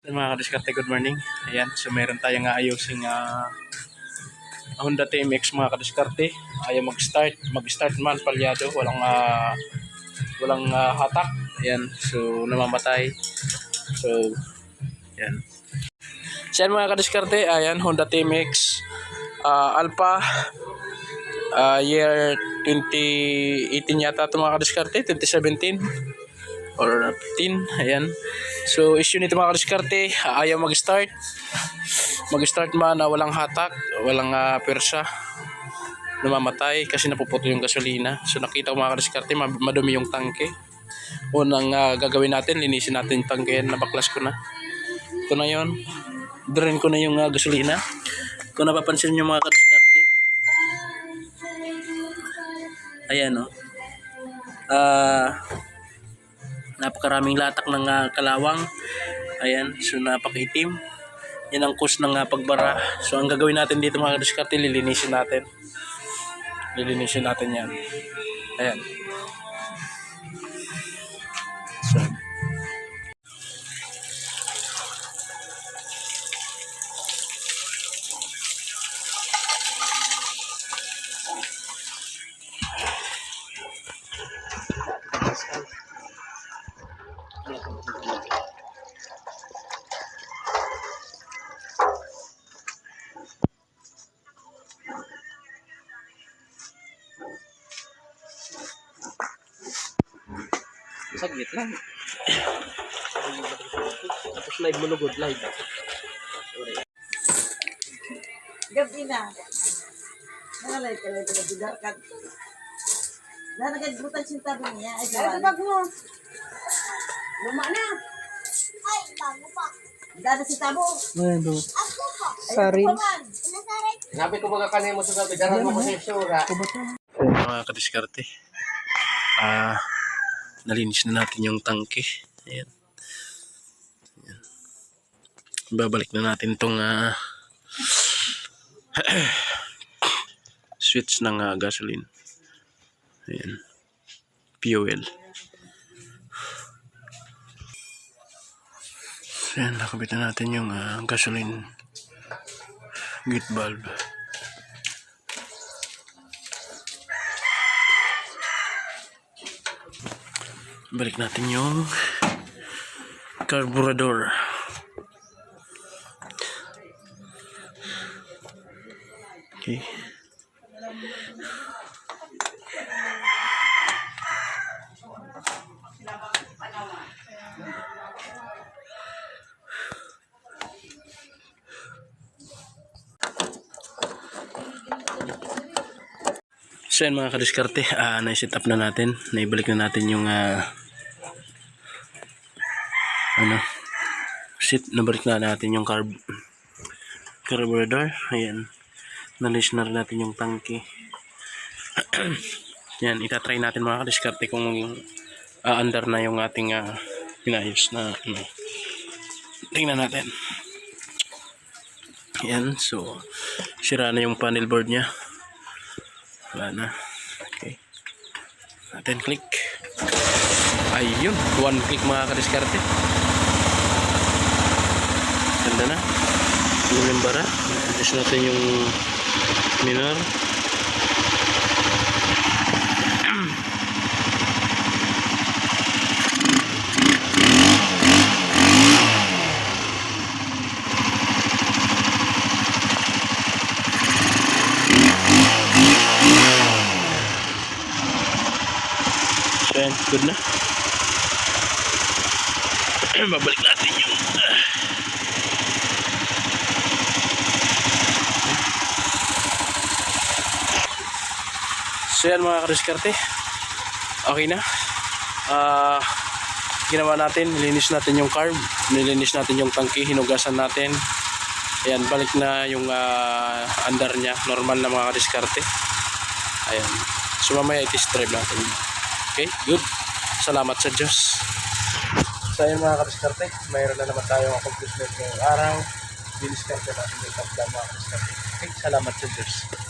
Mga kadiskarte, good morning. Ayan, so meron tayong ayusing Honda TMX mga kadiskarte. Ayaw mag-start man palyado, walang hatak. Ayan, so namamatay. So, ayan. So ayan mga kadiskarte, ayan, Honda TMX Alpha year 2018 yata ito mga kadiskarte, 2017 or 15, ayan. So issue nito mga kadiskarte, ayaw mag-start man na walang hatak, walang persa, namamatay kasi napuputo yung gasolina. So nakita ko mga kadiskarte, madumi yung tangke. Unang gagawin natin, linisin natin yung tangke. Nabaklas ko na ito na yun, drain ko na yung gasolina. Kung napapansin nyo mga kadiskarte, ayan o, napakaraming latak ng kalawang. Ayan, so napakaitim. Yan ang cause ng pagbara. So ang gagawin natin dito mga kadiskarte, lilinisin natin yan. Ayan, so saglit lang. Tapos live mo lugod, live. Gabi na. Nangalay ka lang ito na ka. Nagagbutan siya tabi niya. Ay, bag mo. Luma na. Ay, bago pa. Dada si Tabo. ano, Sorry. Sabi ko baga kanina mo sa gabi, daran mo ko sa isura. mga kadiskarte, nalinis na natin yung tangke. Ayan. Ayan. Babalik na natin tong switch ng gasoline. Ayan. Fuel. Ayan, nakabit na natin yung gasoline gate valve. Balik natin yung carburetor. Okay. So yan mga kadiskarte, na-set up na natin. Naibalik na natin yung nabalik na natin yung carburetor. Ayan, nalis na rin natin yung tangke. Yan, itatry natin mga kadiskarte kung under na yung ating pinayos na tingnan natin. Yan, so sira na yung panel board nya, wala na. Okay, natin click. Ayun, one click mga kadiskarte, ganda na yung bara. Adjust natin yung minor. So yan, good na. Babalik natin yung so yan mga kadiskarte, okay na. Ginawa natin, nilinis natin yung carb, nilinis natin yung tangke, hinugasan natin. Ayan, balik na yung under nya, normal na mga kadiskarte. Ayan, so mamaya i-test drive natin. Okay, good. Salamat sa Diyos. So ayan mga kadiskarte, mayroon na naman tayong accomplishment ngayong araw. Diniskarte natin yung tabla mga kadiskarte. Okay, salamat sa Diyos.